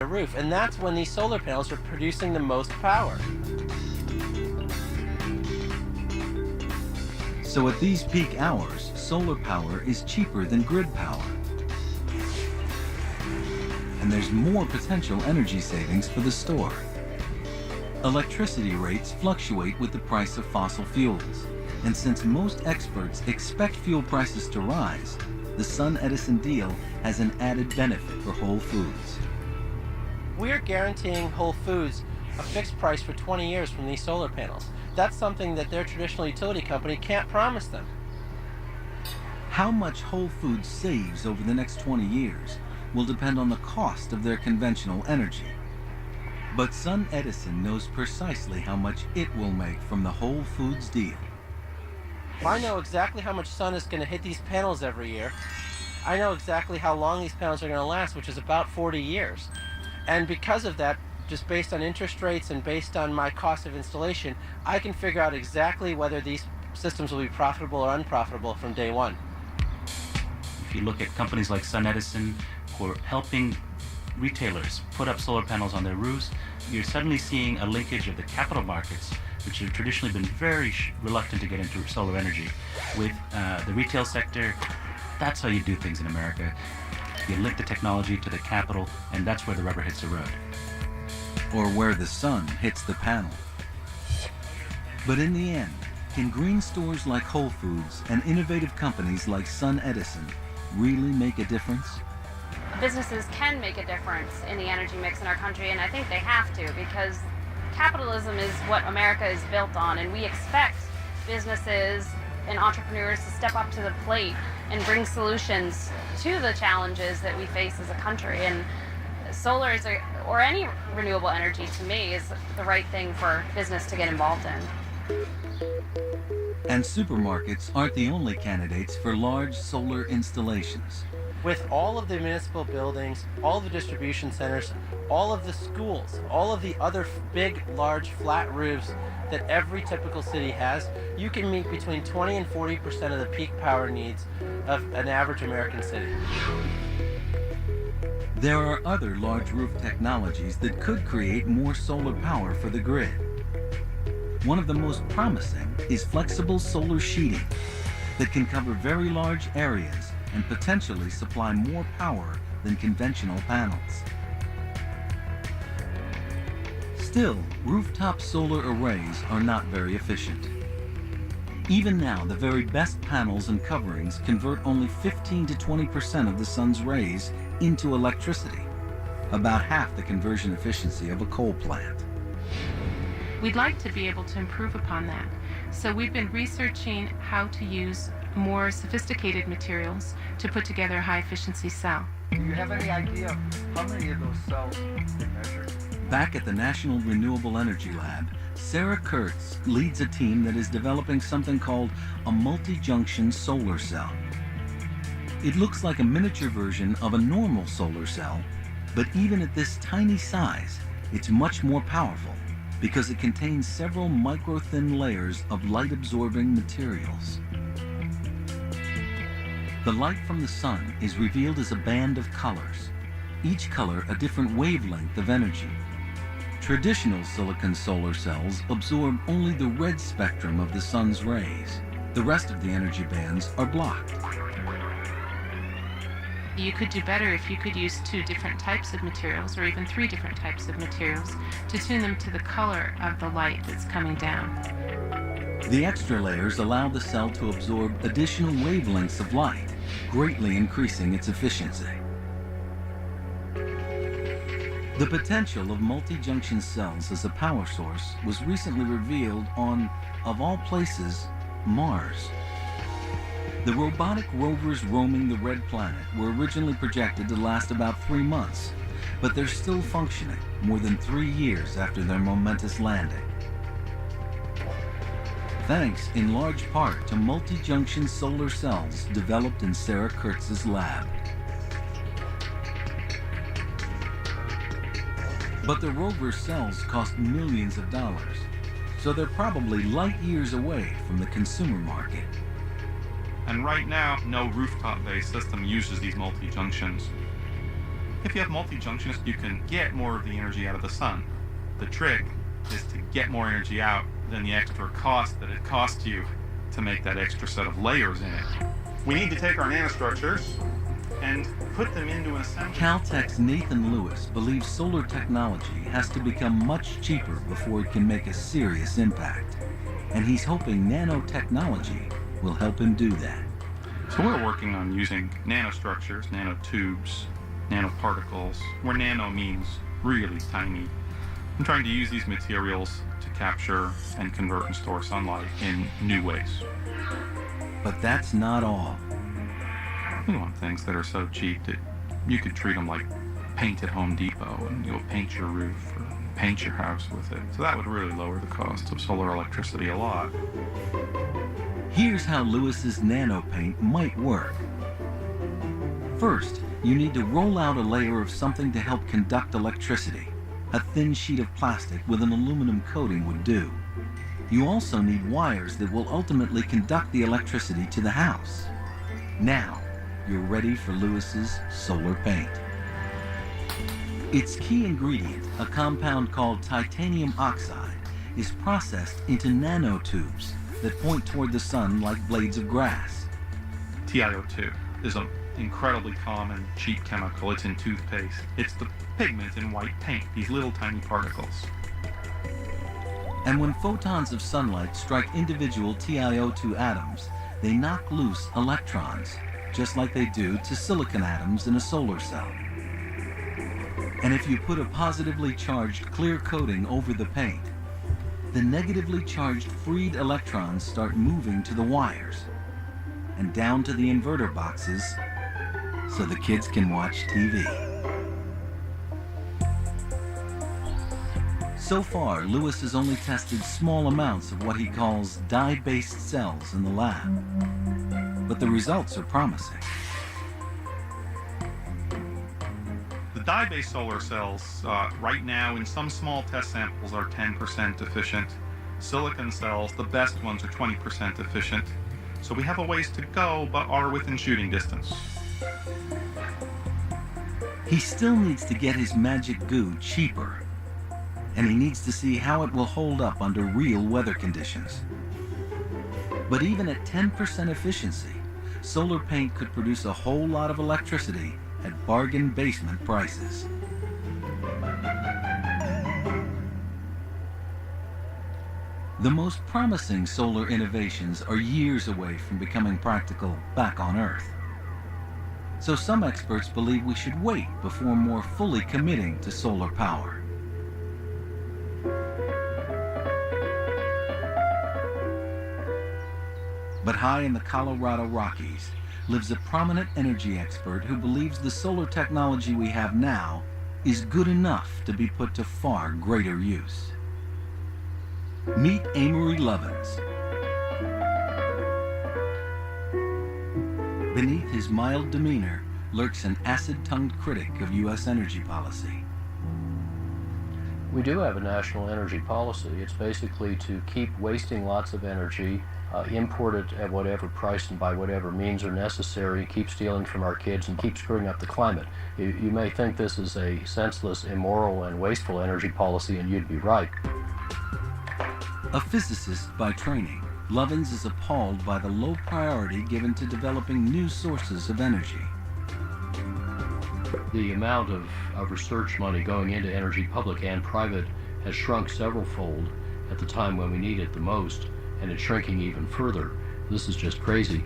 the roof, and that's when these solar panels are producing the most power. So at these peak hours, solar power is cheaper than grid power. And there's more potential energy savings for the store. Electricity rates fluctuate with the price of fossil fuels. And since most experts expect fuel prices to rise, the SunEdison deal has an added benefit for Whole Foods. We're guaranteeing Whole Foods a fixed price for 20 years from these solar panels. That's something that their traditional utility company can't promise them. How much Whole Foods saves over the next 20 years will depend on the cost of their conventional energy. But SunEdison knows precisely how much it will make from the Whole Foods deal. I know exactly how much sun is going to hit these panels every year. I know exactly how long these panels are going to last, which is about 40 years. And because of that, just based on interest rates and based on my cost of installation, I can figure out exactly whether these systems will be profitable or unprofitable from day one. If you look at companies like SunEdison who are helping retailers put up solar panels on their roofs, you're suddenly seeing a linkage of the capital markets, which have traditionally been very reluctant to get into solar energy, with the retail sector. That's how you do things in America. You link the technology to the capital, and that's where the rubber hits the road. Or where the sun hits the panel. But in the end, can green stores like Whole Foods and innovative companies like SunEdison really make a difference? Businesses can make a difference in the energy mix in our country, and I think they have to, because capitalism is what America is built on, and we expect businesses and entrepreneurs to step up to the plate and bring solutions to the challenges that we face as a country. And solar or any renewable energy, to me, is the right thing for business to get involved in. And supermarkets aren't the only candidates for large solar installations. With all of the municipal buildings, all the distribution centers, all of the schools, all of the other big, large, flat roofs that every typical city has, you can meet between 20 and 40% of the peak power needs of an average American city. There are other large roof technologies that could create more solar power for the grid. One of the most promising is flexible solar sheeting that can cover very large areas and potentially supply more power than conventional panels. Still, rooftop solar arrays are not very efficient. Even now, the very best panels and coverings convert only 15 to 20% of the sun's rays into electricity, about half the conversion efficiency of a coal plant. We'd like to be able to improve upon that. So we've been researching how to use more sophisticated materials to put together a high-efficiency cell. Do you have any idea how many of those cells they measured? Back at the National Renewable Energy Lab, Sarah Kurtz leads a team that is developing something called a multi-junction solar cell. It looks like a miniature version of a normal solar cell, but even at this tiny size, it's much more powerful because it contains several micro-thin layers of light-absorbing materials. The light from the sun is revealed as a band of colors, each color a different wavelength of energy. Traditional silicon solar cells absorb only the red spectrum of the sun's rays. The rest of the energy bands are blocked. You could do better if you could use 2 different types of materials, or even 3 different types of materials, to tune them to the color of the light that's coming down. The extra layers allow the cell to absorb additional wavelengths of light, greatly increasing its efficiency. The potential of multi-junction cells as a power source was recently revealed on, of all places, Mars. The robotic rovers roaming the red planet were originally projected to last about 3 months, but they're still functioning more than 3 years after their momentous landing. Thanks in large part to multi-junction solar cells developed in Sarah Kurtz's lab. But the rover cells cost millions of dollars, so they're probably light years away from the consumer market. And right now, no rooftop-based system uses these multi-junctions. If you have multi-junctions, you can get more of the energy out of the sun. The trick is to get more energy out than the extra cost that it costs you to make that extra set of layers in it. We need to take our nanostructures and put them into an assembly. Caltech's Nathan Lewis believes solar technology has to become much cheaper before it can make a serious impact. And he's hoping nanotechnology will help him do that. So we're working on using nanostructures, nanotubes, nanoparticles, where nano means really tiny. I'm trying to use these materials to capture and convert and store sunlight in new ways. But that's not all. We want things that are so cheap that you could treat them like paint at Home Depot and you'll paint your roof or paint your house with it. So that would really lower the cost of solar electricity a lot. Here's how Lewis's nano paint might work. First, you need to roll out a layer of something to help conduct electricity. A thin sheet of plastic with an aluminum coating would do. You also need wires that will ultimately conduct the electricity to the house. Now, you're ready for Lewis's solar paint. Its key ingredient, a compound called titanium oxide, is processed into nanotubes that point toward the sun like blades of grass. TiO2 is an incredibly common, cheap chemical. It's in toothpaste. It's the pigment in white paint, these little tiny particles. And when photons of sunlight strike individual TiO2 atoms, they knock loose electrons, just like they do to silicon atoms in a solar cell. And if you put a positively charged clear coating over the paint, the negatively charged freed electrons start moving to the wires and down to the inverter boxes so the kids can watch TV. So far, Lewis has only tested small amounts of what he calls dye-based cells in the lab, but the results are promising. The dye-based solar cells, right now in some small test samples, are 10% efficient. Silicon cells, the best ones, are 20% efficient. So we have a ways to go, but are within shooting distance. He still needs to get his magic goo cheaper, and he needs to see how it will hold up under real weather conditions. But even at 10% efficiency, solar paint could produce a whole lot of electricity at bargain basement prices. The most promising solar innovations are years away from becoming practical back on Earth. So some experts believe we should wait before more fully committing to solar power. But high in the Colorado Rockies lives a prominent energy expert who believes the solar technology we have now is good enough to be put to far greater use. Meet Amory Lovins. Beneath his mild demeanor lurks an acid-tongued critic of U.S. energy policy. We do have a national energy policy. It's basically to keep wasting lots of energy, import it at whatever price and by whatever means are necessary, keep stealing from our kids, and keep screwing up the climate. You may think this is a senseless, immoral, and wasteful energy policy, and you'd be right. A physicist by training, Lovins is appalled by the low priority given to developing new sources of energy. The amount of research money going into energy, public and private, has shrunk several-fold at the time when we need it the most, and it's shrinking even further. This is just crazy.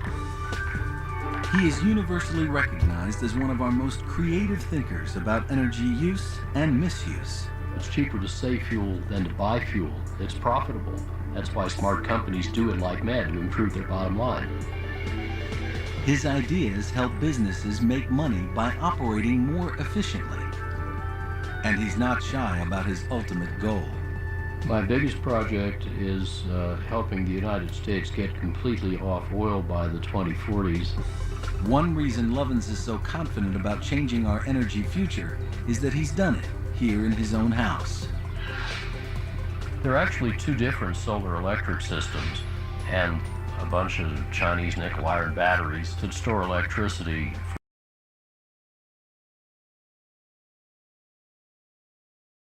He is universally recognized as one of our most creative thinkers about energy use and misuse. It's cheaper to save fuel than to buy fuel. It's profitable. That's why smart companies do it like mad to improve their bottom line. His ideas help businesses make money by operating more efficiently. And he's not shy about his ultimate goal. My biggest project is helping the United States get completely off oil by the 2040s. One reason Lovins is so confident about changing our energy future is that he's done it here in his own house. There are actually two different solar electric systems and a bunch of Chinese nickel iron batteries to store electricity